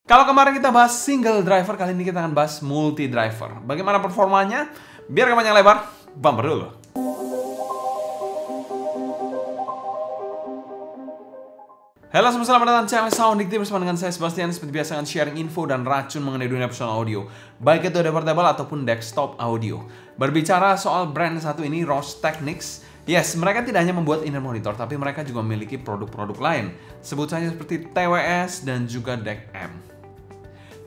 Kalau kemarin kita bahas single driver, kali ini kita akan bahas multi driver. Bagaimana performanya? Biar gak panjang lebar, bumper dulu. Halo semua, selamat datang di channel Soundikti bersama dengan saya Sebastian. Seperti biasa akan sharing info dan racun mengenai dunia personal audio, baik itu audio portable ataupun desktop audio. Berbicara soal brand satu ini, Ross Technics. Yes, mereka tidak hanya membuat inner monitor, tapi mereka juga memiliki produk-produk lain. Sebut saja seperti TWS dan juga DEC-M.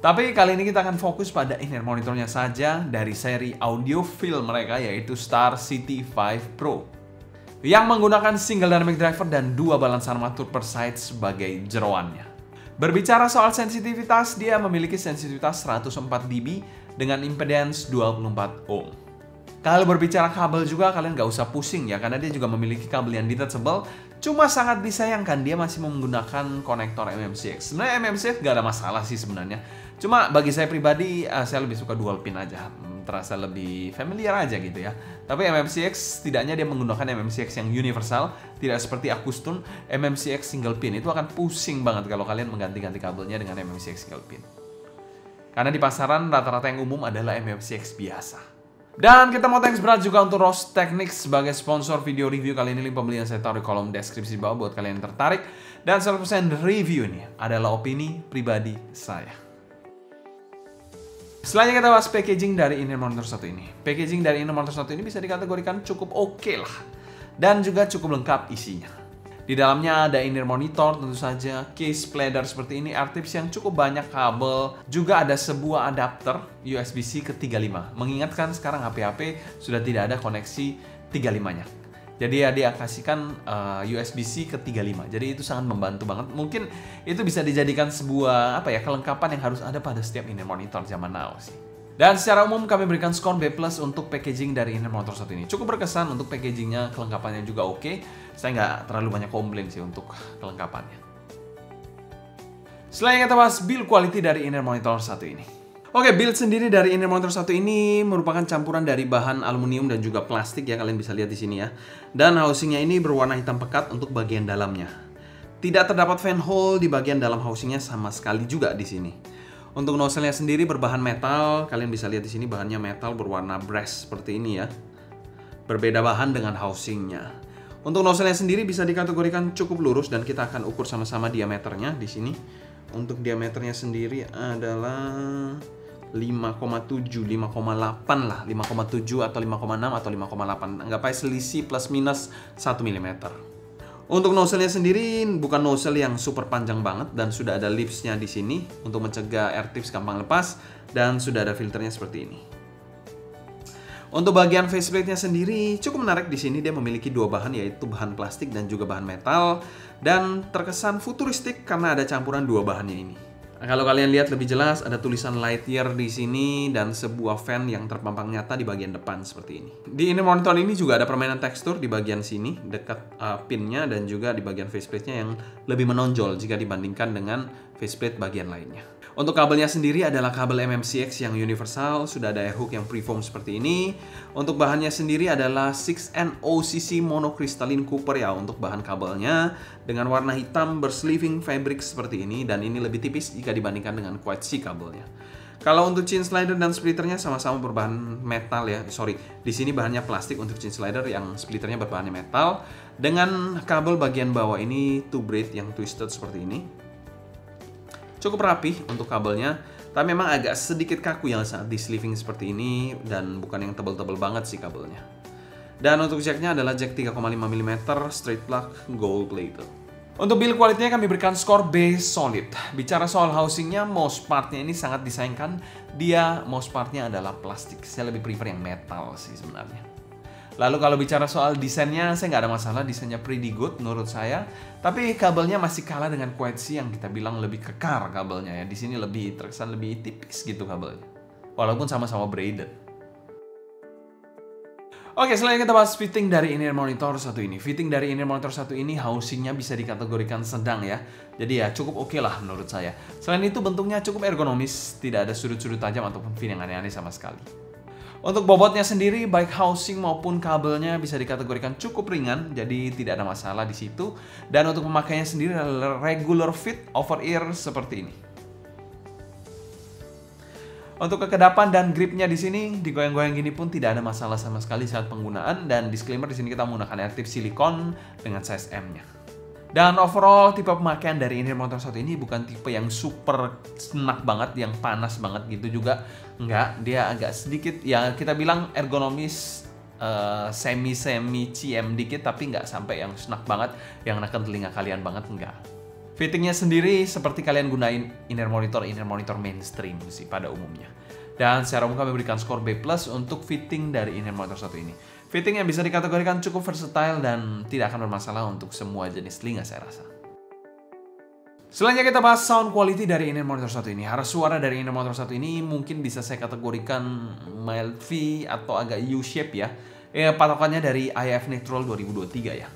Tapi kali ini kita akan fokus pada inner monitornya saja dari seri audiophile mereka, yaitu Star City 5 Pro. Yang menggunakan single dynamic driver dan dua balance armatur per side sebagai jeroannya. Berbicara soal sensitivitas, dia memiliki sensitivitas 104 dB dengan impedance 24 ohm. Kalau berbicara kabel juga kalian gak usah pusing ya, karena dia juga memiliki kabel yang detachable. Cuma sangat disayangkan dia masih menggunakan konektor MMCX. Sebenarnya MMCX gak ada masalah sih sebenarnya. Cuma bagi saya pribadi, saya lebih suka dual pin aja. Terasa lebih familiar aja gitu ya. Tapi MMCX setidaknya dia menggunakan MMCX yang universal, tidak seperti Akustun. MMCX single pin itu akan pusing banget kalau kalian mengganti-ganti kabelnya dengan MMCX single pin. Karena di pasaran rata-rata yang umum adalah MMCX biasa. Dan kita mau thanks berat juga untuk Ross Technics sebagai sponsor video review kali ini. Link pembelian saya taruh di kolom deskripsi bawah buat kalian yang tertarik. Dan 100% review ini adalah opini pribadi saya. Selanjutnya kita bahas packaging dari inner monitor satu ini. Packaging dari inner monitor satu ini bisa dikategorikan cukup oke lah. Dan juga cukup lengkap isinya. Di dalamnya ada inner monitor tentu saja, case splitter seperti ini, R-tips yang cukup banyak, kabel, juga ada sebuah adapter USB-C ke 35. Mengingatkan sekarang HP-HP sudah tidak ada koneksi 35-nya. Jadi ya dia kasihkan USB-C ke 35. Jadi itu sangat membantu banget. Mungkin itu bisa dijadikan sebuah kelengkapan yang harus ada pada setiap inner monitor zaman now sih. Dan secara umum kami berikan skor B+ untuk packaging dari inner monitor satu ini. Cukup berkesan untuk packagingnya, kelengkapannya juga oke. Saya nggak terlalu banyak komplain sih untuk kelengkapannya. Selanjutnya kita bahas build quality dari inner monitor satu ini. Oke, build sendiri dari inner monitor satu ini merupakan campuran dari bahan aluminium dan juga plastik ya, kalian bisa lihat di sini ya. Dan housingnya ini berwarna hitam pekat untuk bagian dalamnya. Tidak terdapat fan hole di bagian dalam housingnya sama sekali juga di sini. Untuk nozzle-nya sendiri berbahan metal, kalian bisa lihat di sini bahannya metal berwarna brass seperti ini ya. Berbeda bahan dengan housingnya. Untuk nozzle-nya sendiri bisa dikategorikan cukup lurus dan kita akan ukur sama-sama diameternya di sini. Untuk diameternya sendiri adalah 5,7, 5,8 lah, 5,7 atau 5,6 atau 5,8. Anggap aja selisih plus minus 1 mm. Untuk nozzle-nya sendiri bukan nozzle yang super panjang banget dan sudah ada lipsnya di sini untuk mencegah air tips gampang lepas dan sudah ada filternya seperti ini. Untuk bagian faceplate-nya sendiri cukup menarik di sini, dia memiliki dua bahan yaitu bahan plastik dan juga bahan metal dan terkesan futuristik karena ada campuran dua bahannya ini. Nah, kalau kalian lihat lebih jelas ada tulisan Lightyear di sini dan sebuah fan yang terpampang nyata di bagian depan seperti ini. Di inner monitor ini juga ada permainan tekstur di bagian sini dekat pinnya dan juga di bagian faceplate-nya yang lebih menonjol jika dibandingkan dengan faceplate bagian lainnya. Untuk kabelnya sendiri adalah kabel MMCX yang universal, sudah ada air hook yang preform seperti ini. Untuk bahannya sendiri adalah 6NOCC monocrystalline copper ya untuk bahan kabelnya dengan warna hitam bersleeving fabric seperti ini dan ini lebih tipis jika dibandingkan dengan Quad C kabelnya. Kalau untuk chin slider dan splitternya sama-sama berbahan metal ya. Di sini bahannya plastik untuk chin slider, yang splitternya berbahan metal dengan kabel bagian bawah ini two braid yang twisted seperti ini. Cukup rapih untuk kabelnya, tapi memang agak sedikit kaku yang saat di sleeving seperti ini dan bukan yang tebal-tebal banget sih kabelnya. Dan untuk jacknya adalah jack 3,5 mm straight plug gold plated. Untuk build quality-nya kami berikan skor B solid. Bicara soal housingnya, mouse part-nya ini sangat disayangkan. Dia mouse part-nya adalah plastik. Saya lebih prefer yang metal sih sebenarnya. Lalu kalau bicara soal desainnya, saya nggak ada masalah, desainnya pretty good menurut saya. Tapi kabelnya masih kalah dengan Quad C yang kita bilang lebih kekar kabelnya ya. Di sini lebih terkesan lebih tipis gitu kabelnya. Walaupun sama-sama braided. Oke, selanjutnya kita bahas fitting dari inner monitor satu ini. Fitting dari inner monitor satu ini housingnya bisa dikategorikan sedang ya. Jadi ya cukup oke lah menurut saya. Selain itu bentuknya cukup ergonomis, tidak ada sudut-sudut tajam ataupun fin yang aneh-aneh sama sekali. Untuk bobotnya sendiri, baik housing maupun kabelnya bisa dikategorikan cukup ringan, jadi tidak ada masalah di situ. Dan untuk pemakaiannya sendiri adalah regular fit over ear seperti ini. Untuk kekedapan dan gripnya di sini digoyang-goyang gini pun tidak ada masalah sama sekali saat penggunaan, dan disclaimer di sini kita menggunakan airtip silikon dengan size M-nya. Dan overall tipe pemakaian dari Inner Monitor 1 ini bukan tipe yang super enak banget, yang panas banget gitu juga. Enggak, dia agak sedikit ya kita bilang ergonomis, semi CM dikit, tapi nggak sampai yang snack banget, yang neken telinga kalian banget, enggak. Fittingnya sendiri seperti kalian gunain inner monitor mainstream sih pada umumnya. Dan secara umum kami berikan skor B+ untuk fitting dari Inner Monitor 1 ini. Fitting yang bisa dikategorikan cukup versatile dan tidak akan bermasalah untuk semua jenis telinga saya rasa. Selanjutnya kita bahas sound quality dari Inner Monitor 1 ini. Arah suara dari Inner Monitor 1 ini mungkin bisa saya kategorikan mild V atau agak U-shape ya. Patokannya dari IF Neutral 2023 ya.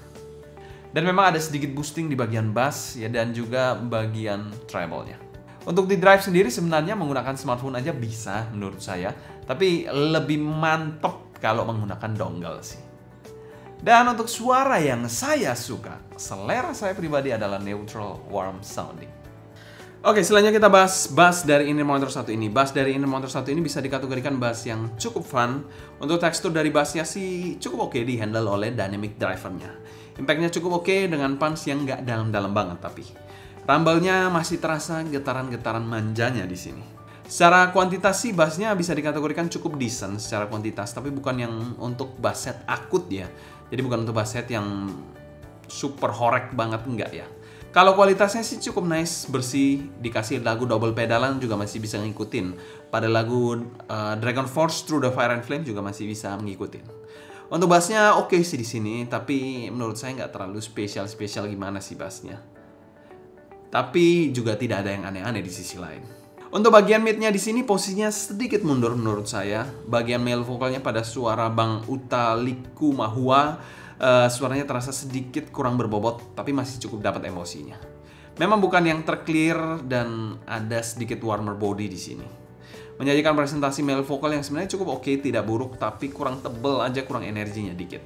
Dan memang ada sedikit boosting di bagian bass ya, dan juga bagian treble-nya. Untuk di drive sendiri sebenarnya menggunakan smartphone aja bisa menurut saya, tapi lebih mantap kalau menggunakan dongle sih. Dan untuk suara yang saya suka, selera saya pribadi adalah neutral warm sounding. Oke, selanjutnya kita bahas bass dari Inner Monitor 1 ini. Bass dari Inner Monitor 1 ini bisa dikategorikan bass yang cukup fun. Untuk tekstur dari bassnya sih cukup oke di-handle oleh dynamic drivernya. Impact-nya cukup oke dengan punch yang nggak dalam-dalam banget tapi. Rumble-nya masih terasa getaran-getaran manjanya di sini. Secara kuantitas sih bassnya bisa dikategorikan cukup decent secara kuantitas, tapi bukan yang untuk bass set akut ya. Jadi bukan untuk bass set yang super horek banget, enggak ya. Kalau kualitasnya sih cukup nice, bersih, dikasih lagu double pedalan juga masih bisa ngikutin. Pada lagu Dragon Force Through the Fire and Flame juga masih bisa ngikutin. Untuk bassnya oke sih di sini, tapi menurut saya nggak terlalu spesial gimana sih bassnya. Tapi juga tidak ada yang aneh-aneh di sisi lain. Untuk bagian midnya di sini posisinya sedikit mundur menurut saya. Bagian male vokalnya pada suara Bang Utha Likumahua, suaranya terasa sedikit kurang berbobot, tapi masih cukup dapat emosinya. Memang bukan yang terclear dan ada sedikit warmer body di sini. Menyajikan presentasi male vokal yang sebenarnya cukup oke, tidak buruk, tapi kurang tebel aja, kurang energinya dikit.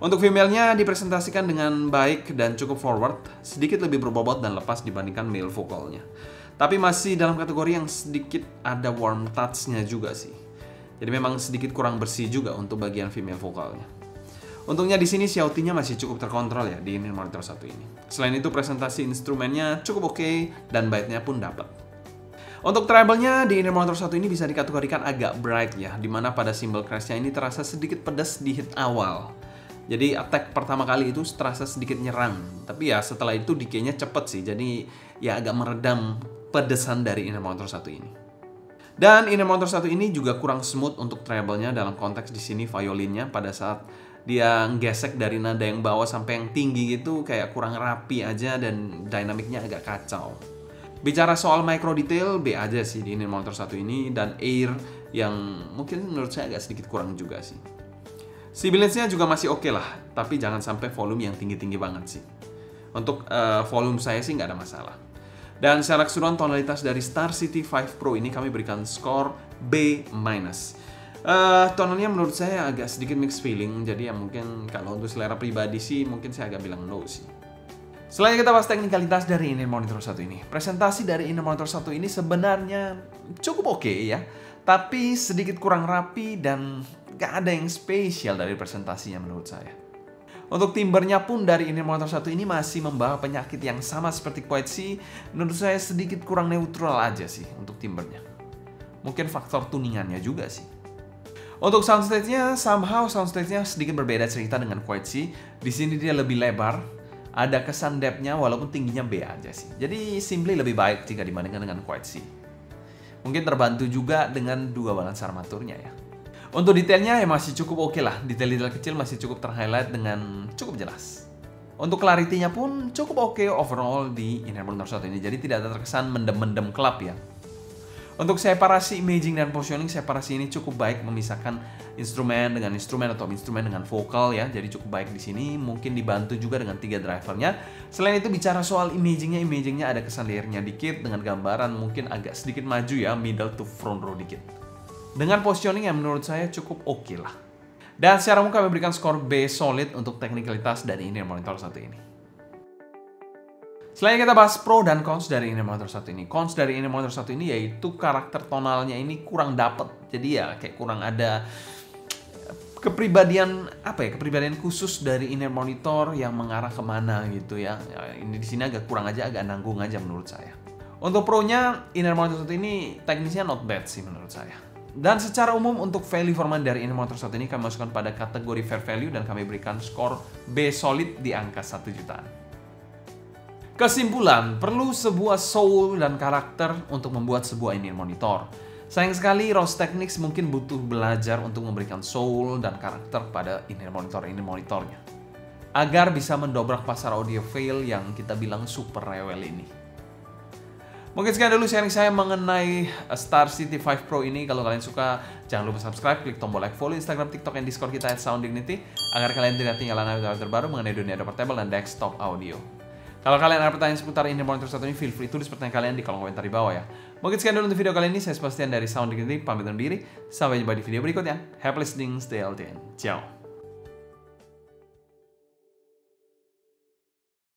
Untuk female-nya dipresentasikan dengan baik dan cukup forward, sedikit lebih berbobot dan lepas dibandingkan male vokalnya. Tapi masih dalam kategori yang sedikit ada warm touch-nya juga sih. Jadi memang sedikit kurang bersih juga untuk bagian female vokalnya. Untungnya di sini shouting-nya masih cukup terkontrol ya di Inner Monitor 1 ini. Selain itu presentasi instrumennya cukup oke dan bite-nya pun dapat. Untuk treble-nya di Inner Monitor 1 ini bisa dikategorikan agak bright ya, dimana pada cymbal crash-nya ini terasa sedikit pedas di hit awal. Jadi attack pertama kali itu terasa sedikit nyerang, tapi ya setelah itu decay-nya cepet sih, jadi ya agak meredam pedesan dari Inner Monitor 1 ini. Dan Inner Monitor 1 ini juga kurang smooth untuk treble-nya, dalam konteks di sini violinnya pada saat dia gesek dari nada yang bawah sampai yang tinggi gitu kayak kurang rapi aja dan dinamiknya agak kacau. Bicara soal micro detail, B aja sih di Inner Monitor 1 ini, dan air yang mungkin menurut saya agak sedikit kurang juga sih. Sibilance-nya juga masih oke lah, tapi jangan sampai volume yang tinggi-tinggi banget sih. Untuk volume saya sih nggak ada masalah. Dan secara keseluruhan tonalitas dari Star City 5 Pro ini kami berikan skor B-. Tonalnya menurut saya agak sedikit mixed feeling, jadi ya mungkin kalau untuk selera pribadi sih mungkin saya agak bilang no sih. Selanjutnya kita bahas teknikalitas dari Inner Monitor 1 ini. Presentasi dari Inner Monitor 1 ini sebenarnya cukup oke ya, tapi sedikit kurang rapi dan gak ada yang spesial dari presentasinya menurut saya. Untuk timbernya pun dari Inner Monitor 1 ini masih membawa penyakit yang sama seperti Quiet C. Menurut saya sedikit kurang neutral aja sih untuk timbernya. Mungkin faktor tuningannya juga sih. Untuk soundstage-nya, soundstage-nya sedikit berbeda cerita dengan Quiet C. Di sini dia lebih lebar. Ada kesan depth-nya walaupun tingginya B aja sih. Jadi simply lebih baik jika dibandingkan dengan Quiet C. Mungkin terbantu juga dengan dua balance armaturnya ya. Untuk detailnya ya masih cukup oke lah. Detail-detail kecil masih cukup terhighlight dengan cukup jelas. Untuk clarity-nya pun cukup oke overall di Inner Monitor 1 ini. Jadi tidak ada terkesan mendem-mendem klap ya. Untuk separasi imaging dan positioning, separasi ini cukup baik memisahkan instrumen dengan instrumen atau instrumen dengan vokal ya. Jadi cukup baik di sini, mungkin dibantu juga dengan 3 drivernya. Selain itu bicara soal imagingnya ada kesan layernya dikit dengan gambaran mungkin agak sedikit maju ya, middle to front row dikit. Dengan positioning yang menurut saya cukup oke lah. Dan secara umum kami berikan skor B solid untuk teknikalitas dari Inner Monitor 1 ini. Selanjutnya kita bahas pro dan cons dari Inner Monitor 1 ini. Cons dari Inner Monitor 1 ini yaitu karakter tonalnya ini kurang dapet. Jadi ya kayak kurang ada kepribadian kepribadian khusus dari Inner Monitor yang mengarah kemana gitu ya. Ini di sini agak kurang aja, agak nanggung aja menurut saya. Untuk pro-nya Inner Monitor 1 ini teknisnya not bad sih menurut saya. Dan secara umum untuk value for money dari Inner Monitor 1 ini kami masukkan pada kategori fair value dan kami berikan skor B solid di angka 1 jutaan. Kesimpulan, perlu sebuah soul dan karakter untuk membuat sebuah Inner Monitor. Sayang sekali ROS Technics mungkin butuh belajar untuk memberikan soul dan karakter pada Inner Monitornya agar bisa mendobrak pasar audiophile yang kita bilang super rewel ini. Mungkin sekian dulu sharing saya mengenai Star City 5 Pro ini. Kalau kalian suka, jangan lupa subscribe, klik tombol like, follow Instagram, TikTok, dan Discord kita @SoundDignity agar kalian tidak ketinggalan update terbaru mengenai dunia portable dan desktop audio. Kalau kalian ada pertanyaan seputar Inner Monitor 1 ini, feel free tulis pertanyaan kalian di kolom komentar di bawah ya. Mungkin sekian dulu untuk video kali ini. Saya Sebastian dari SoundDignity, pamit undur diri. Sampai jumpa di video berikutnya. Happy listening, stay healthy, and ciao.